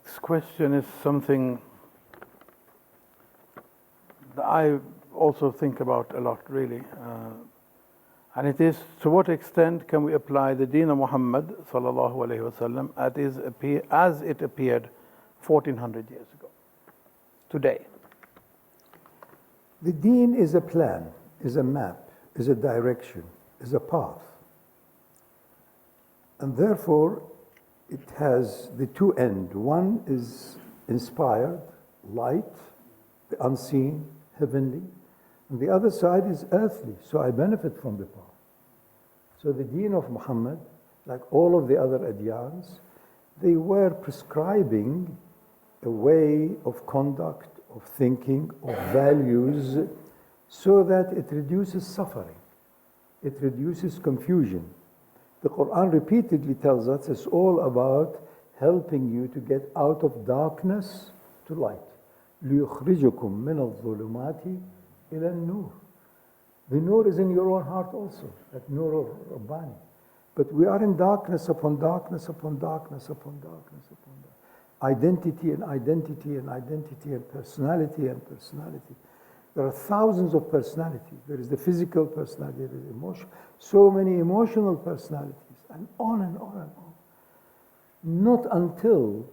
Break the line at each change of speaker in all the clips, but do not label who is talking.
This question is something that I also think about a lot, really. And it is, to what extent can we apply the deen of Muhammad sallallahu alaihi wasallam as it appeared 1400 years ago, today?
The deen is a plan, is a map, is a direction, is a path. And therefore, it has the two ends. One is inspired, light, the unseen, heavenly. And the other side is earthly, so I benefit from the path. So the deen of Muhammad, like all of the other adyans, they were prescribing a way of conduct, of thinking, of values, so that it reduces suffering, it reduces confusion. The Quran repeatedly tells us it's all about helping you to get out of darkness to light. لِيُخْرِجُكُم مِّنَ الظُّلُمَاتِ إِلَى النُّورِ. The nur is in your own heart also, that nur of Rabbani. But we are in darkness upon darkness upon darkness upon darkness upon darkness. Identity and identity and identity and personality and personality. There are thousands of personalities. There is the physical personality, there is emotion, so many emotional personalities, and on and on and on. Not until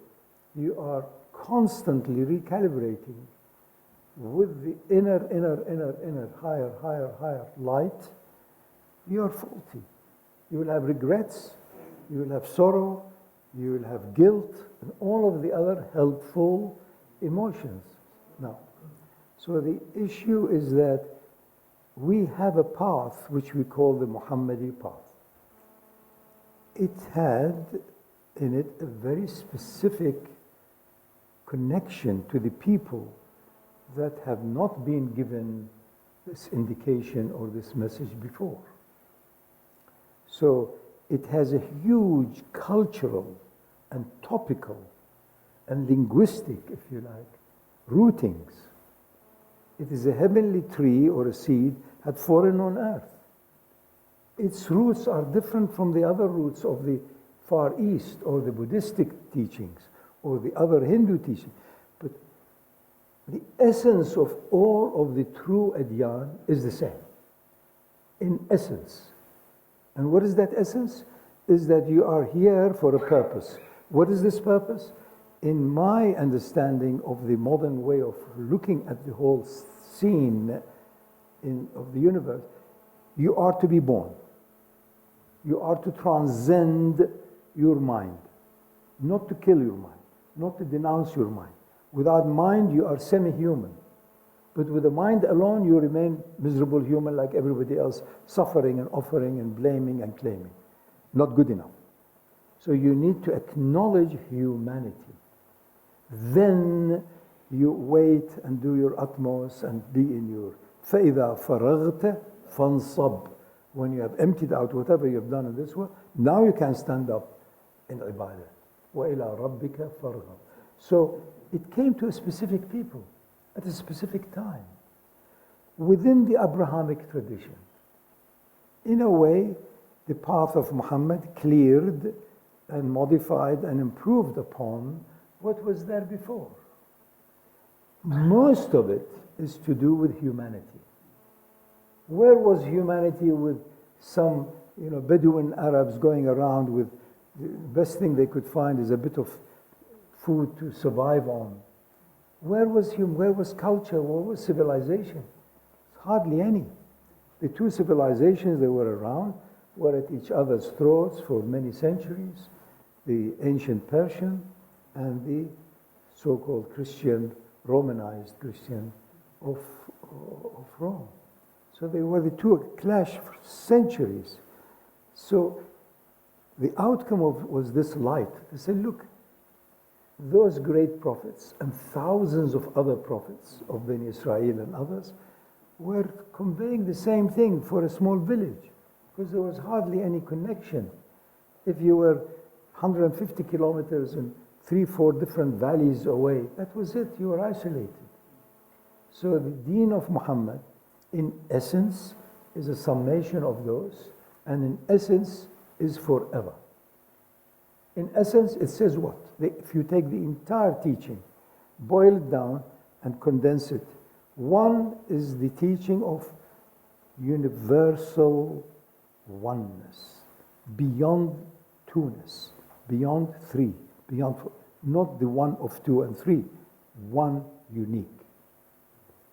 you are constantly recalibrating with the inner, higher light, you are faulty. You will have regrets, you will have sorrow, you will have guilt, and all of the other helpful emotions. Now, so the issue is that we have a path which we call the Muhammadi path. It had in it a very specific connection to the people that have not been given this indication or this message before. So it has a huge cultural and topical and linguistic, if you like, rootings. It is a heavenly tree or a seed had fallen on earth. Its roots are different from the other roots of the Far East or the Buddhistic teachings or the other Hindu teachings. But the essence of all of the true adyan is the same, in essence. And what is that essence? Is that you are here for a purpose. What is this purpose? In my understanding of the modern way of looking at the whole scene of the universe, you are to be born. You are to transcend your mind, not to kill your mind, not to denounce your mind. Without mind, you are semi-human. But with the mind alone, you remain miserable human like everybody else, suffering and offering and blaming and claiming. Not good enough. So you need to acknowledge humanity. Then you wait and do your utmost and be in your فَإِذَا فَرَغْتَ فَانصَبْ. When you have emptied out whatever you have done in this world, now you can stand up in ibadah. وَإِلَىٰ رَبِّكَ فَارْغَبْ. So it came to a specific people at a specific time within the Abrahamic tradition. In a way, the path of Muhammad cleared and modified and improved upon what was there before. Most of it is to do with humanity. Where was humanity with some Bedouin Arabs going around with the best thing they could find is a bit of food to survive on? Where was culture? Where was civilization? Hardly any. The two civilizations that were around were at each other's throats for many centuries, the ancient Persian and the so-called Christian, Romanized Christian of Rome. So they were the two clash for centuries. So the outcome was this light. They said, look, those great prophets and thousands of other prophets of Bani Israel and others were conveying the same thing for a small village because there was hardly any connection. If you were 150 kilometers and 3-4 different valleys away, that was it, you were isolated. So the deen of Muhammad, in essence, is a summation of those, and in essence is forever. In essence, it says what? If you take the entire teaching, boil it down, and condense it, one is the teaching of universal oneness, beyond two-ness, beyond three, beyond four, not the one of two and three, one unique.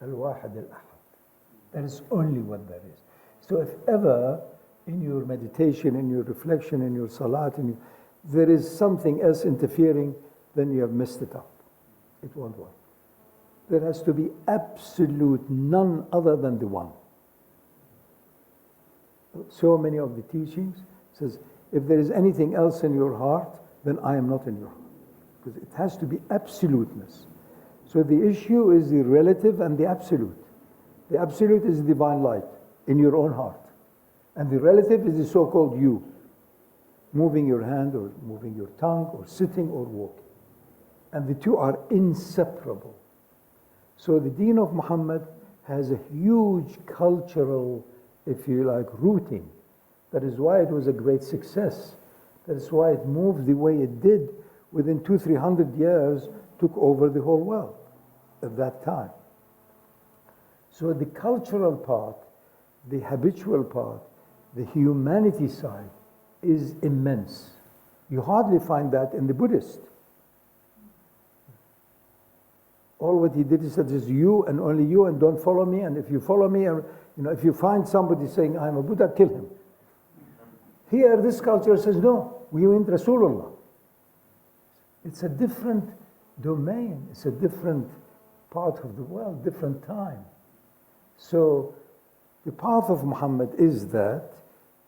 Al-Wahid al-Ahad. That is only what there is. So if ever in your meditation, in your reflection, in your salat, there is something else interfering, then you have messed it up. It won't work. There has to be absolute none other than the one. So many of the teachings says, if there is anything else in your heart, then I am not in your heart. Because it has to be absoluteness. So the issue is the relative and the absolute. The absolute is the divine light in your own heart. And the relative is the so-called you. Moving your hand or moving your tongue or sitting or walking. And the two are inseparable. So the deen of Muhammad has a huge cultural, if you like, rooting. That is why it was a great success. That is why it moved the way it did. Within 200-300 years, took over the whole world at that time. So the cultural part, the habitual part, the humanity side is immense. You hardly find that in the Buddhist. All what he did is said, is you and only you, and don't follow me. And if you follow me, if you find somebody saying, I'm a Buddha, kill him. Here, this culture says, no, we want Rasulullah. It's a different domain. It's a different part of the world, different time. So the path of Muhammad is that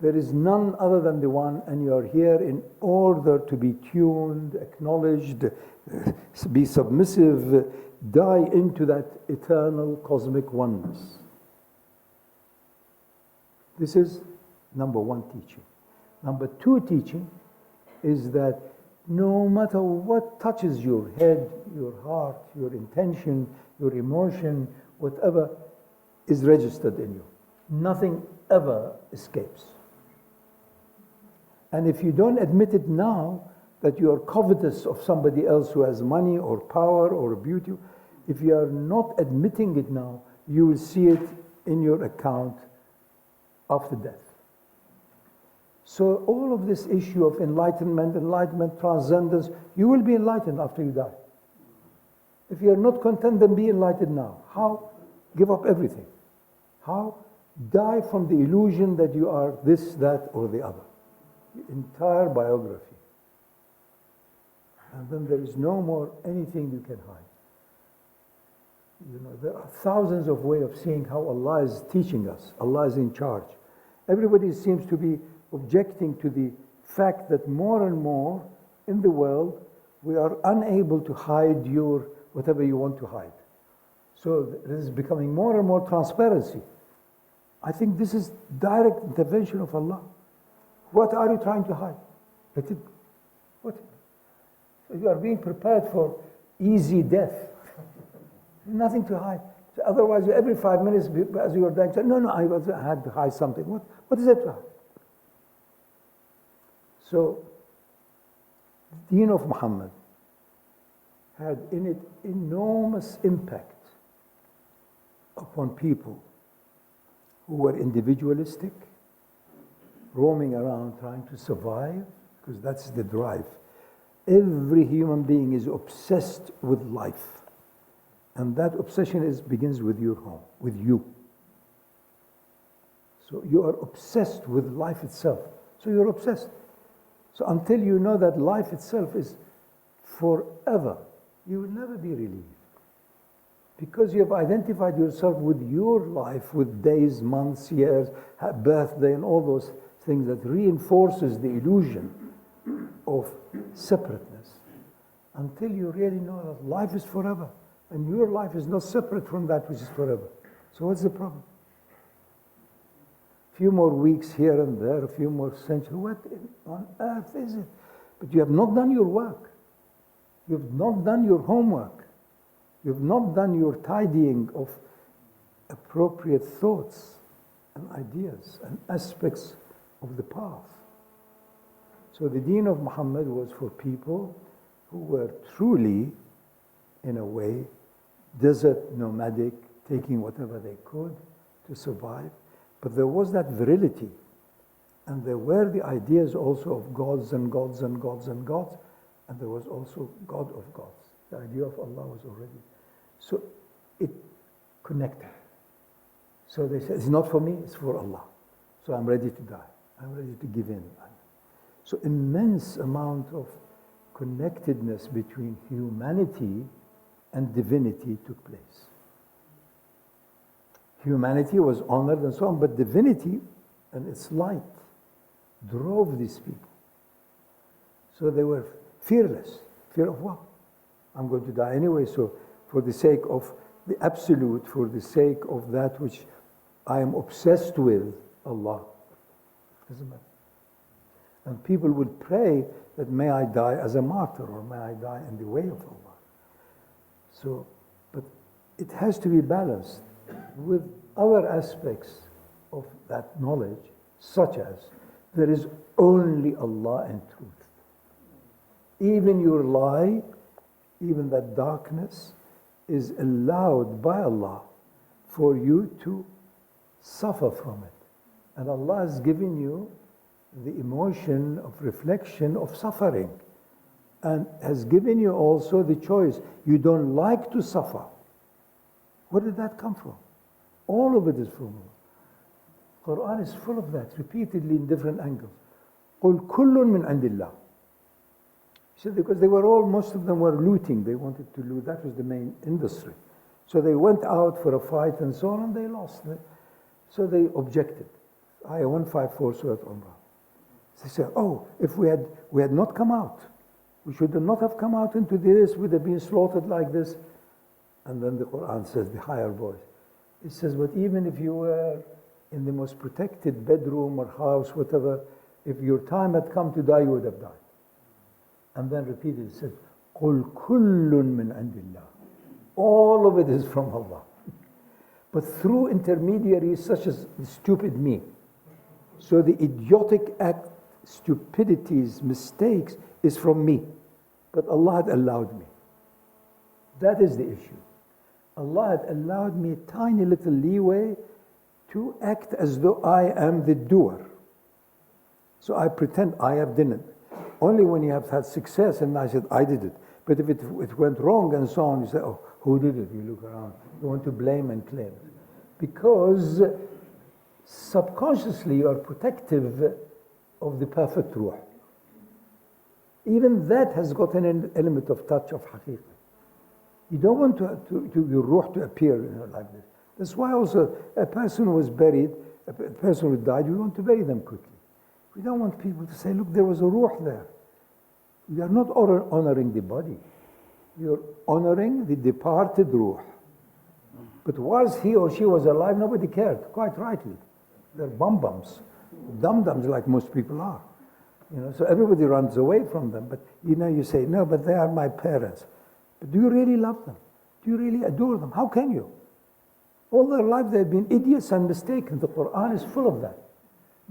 there is none other than the one, and you are here in order to be tuned, acknowledged, be submissive, die into that eternal cosmic oneness. This is number one teaching. Number two teaching is that no matter what touches your head, your heart, your intention, your emotion, whatever is registered in you, nothing ever escapes. And if you don't admit it now, that you are covetous of somebody else who has money or power or beauty, if you are not admitting it now, you will see it in your account after death. So all of this issue of enlightenment, transcendence, you will be enlightened after you die. If you are not content, then be enlightened now. How? Give up everything. How? Die from the illusion that you are this, that, or the other. The entire biography. And then there is no more anything you can hide. There are thousands of ways of seeing how Allah is teaching us. Allah is in charge. Everybody seems to be objecting to the fact that more and more in the world, we are unable to hide your whatever you want to hide. So this is becoming more and more transparency. I think this is direct intervention of Allah. What are you trying to hide? What? So you are being prepared for easy death. Nothing to hide. So otherwise, every 5 minutes, as you are dying, say, no, I had to hide something. What is it to hide? So, the deen of Muhammad had in it enormous impact upon people who were individualistic, roaming around trying to survive, because that's the drive. Every human being is obsessed with life. And that obsession begins with your home, with you. So you are obsessed with life itself. So you're obsessed. So until you know that life itself is forever, you will never be relieved. Because you have identified yourself with your life, with days, months, years, birthday, and all those things that reinforces the illusion of separateness. Until you really know that life is forever. And your life is not separate from that which is forever. So what's the problem? A few more weeks here and there, a few more centuries. What on earth is it? But you have not done your work. You have not done your homework. You have not done your tidying of appropriate thoughts and ideas and aspects of the path. So the deen of Muhammad was for people who were truly, in a way, desert nomadic, taking whatever they could to survive. But there was that virility. And there were the ideas also of gods and gods and gods and gods. And there was also God of gods. The idea of Allah was already. So it connected. So they said, it's not for me, it's for Allah. So I'm ready to die. I'm ready to give in. So immense amount of connectedness between humanity and divinity took place. Humanity was honored and so on, but divinity and its light drove these people. So they were fearless. Fear of what? I'm going to die anyway, so for the sake of the absolute, for the sake of that which I am obsessed with, Allah. Doesn't matter. And people would pray that may I die as a martyr or may I die in the way of Allah. So, but it has to be balanced with other aspects of that knowledge, such as there is only Allah and truth. Even your lie, even that darkness is allowed by Allah for you to suffer from it. And Allah has given you the emotion of reflection of suffering and has given you also the choice. You don't like to suffer. Where did that come from? All of it is from Allah. Quran is full of that, repeatedly in different angles. قُلْ كُلٌّ مِّنْ عِنْدِ اللَّهِ. So because they were all, most of them were looting. They wanted to loot. That was the main industry. So they went out for a fight and so on, and they lost. So they objected. Ayah 154, Surah Umrah. They said, oh, if we had not come out, we should not have come out into this, we'd have been slaughtered like this. And then the Quran says, the higher voice, it says, but even if you were in the most protected bedroom or house, whatever, if your time had come to die, you would have died. And then repeated, it says, قُلْ كُلٌّ مِّنْ عِنْدِ اللَّهِ. All of it is from Allah. But through intermediaries such as the stupid me. So the idiotic act, stupidities, mistakes is from me. But Allah had allowed me. That is the issue. Allah had allowed me a tiny little leeway to act as though I am the doer. So I pretend I have done it. Only when you have had success and I said, I did it. But if it went wrong and so on, you say, oh, who did it? You look around. You want to blame and claim. Because subconsciously you are protective of the perfect ruh. Even that has got an element of touch of haqiqah. You don't want your ruh to appear like this. That's why also a person who was buried, a person who died, we want to bury them quickly. We don't want people to say, look, there was a ruh there. We are not honoring the body. You're honoring the departed ruh. But whilst he or she was alive, nobody cared, quite rightly. They're bum-bums, dum-dums like most people are. So everybody runs away from them. But you say, no, but they are my parents. But do you really love them? Do you really adore them? How can you? All their life they've been idiots and mistaken. The Quran is full of that.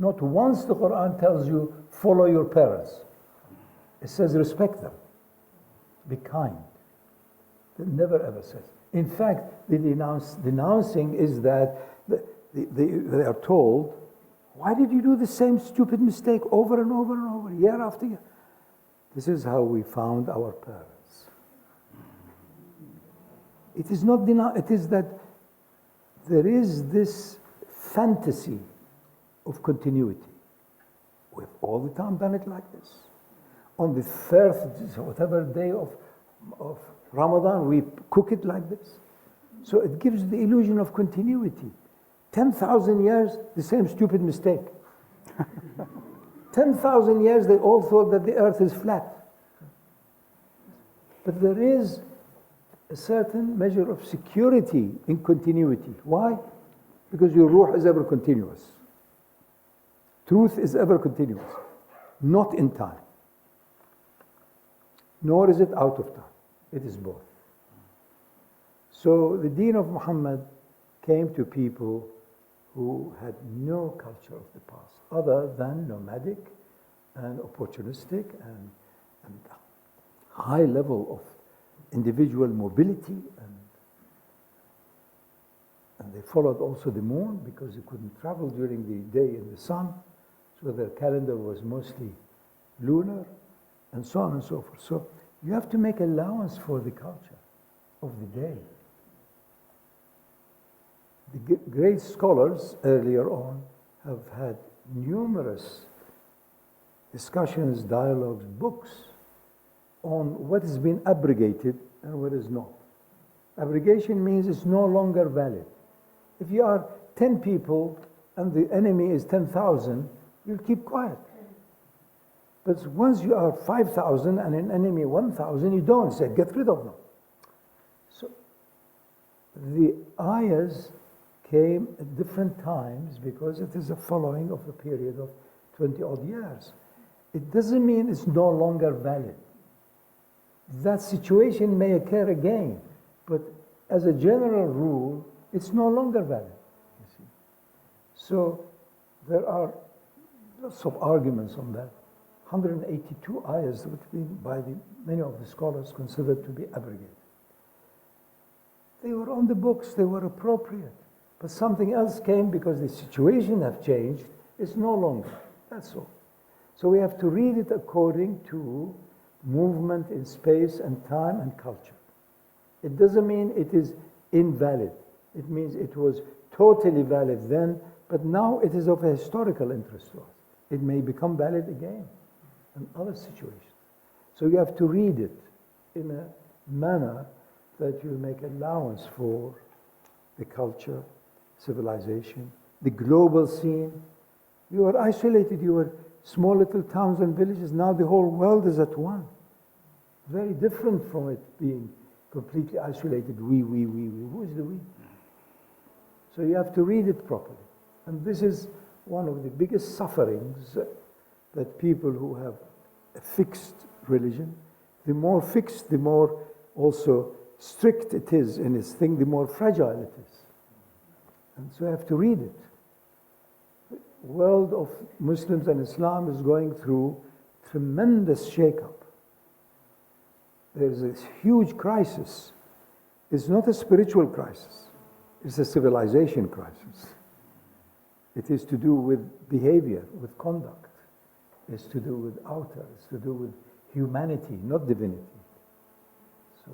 Not once the Quran tells you, follow your parents. It says respect them. Be kind. It never ever says. In fact, the denouncing is that they are told, why did you do the same stupid mistake over and over and over, year after year? This is how we found our parents. It is not it is that there is this fantasy of continuity. We've all the time done it like this. On the first, whatever day of Ramadan, we cook it like this. So it gives the illusion of continuity. 10,000 years, the same stupid mistake. 10,000 years, they all thought that the earth is flat. But there is a certain measure of security in continuity. Why? Because your ruh is ever continuous. Truth is ever continuous, not in time. Nor is it out of time. It is both. So the deen of Muhammad came to people who had no culture of the past other than nomadic and opportunistic and high level of individual mobility, and they followed also the moon because they couldn't travel during the day in the sun, so their calendar was mostly lunar, and so on and so forth. So you have to make allowance for the culture of the day. The great scholars earlier on have had numerous discussions, dialogues, books on what has been abrogated and what is not. Abrogation means it's no longer valid. If you are 10 people and the enemy is 10,000, you'll keep quiet. But once you are 5,000 and an enemy 1,000, you don't say, get rid of them. So the ayahs came at different times because it is a following of a period of 20 odd years. It doesn't mean it's no longer valid. That situation may occur again, but as a general rule, it's no longer valid. You see. So there are lots of arguments on that. 182 ayahs which have been by many of the scholars considered to be abrogated. They were on the books, they were appropriate. But something else came because the situation have changed. It's no longer. That's all. So we have to read it according to movement in space and time and culture. It doesn't mean it is invalid. It means it was totally valid then, but now it is of a historical interest to us. It may become valid again in other situations. So you have to read it in a manner that you make allowance for the culture, civilization, the global scene. You are isolated, you were small little towns and villages, now the whole world is at one. Very different from it being completely isolated, we. Who is the we? So you have to read it properly. And this is one of the biggest sufferings that people who have a fixed religion, the more fixed, the more also strict it is in its thing, the more fragile it is. And so you have to read it. The world of Muslims and Islam is going through tremendous shake-up. There's this huge crisis. It's not a spiritual crisis. It's a civilization crisis. It is to do with behavior, with conduct. It's to do with outer. It's to do with humanity, not divinity. So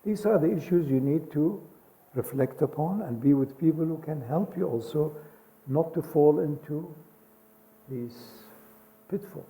these are the issues you need to reflect upon and be with people who can help you also not to fall into these pitfalls.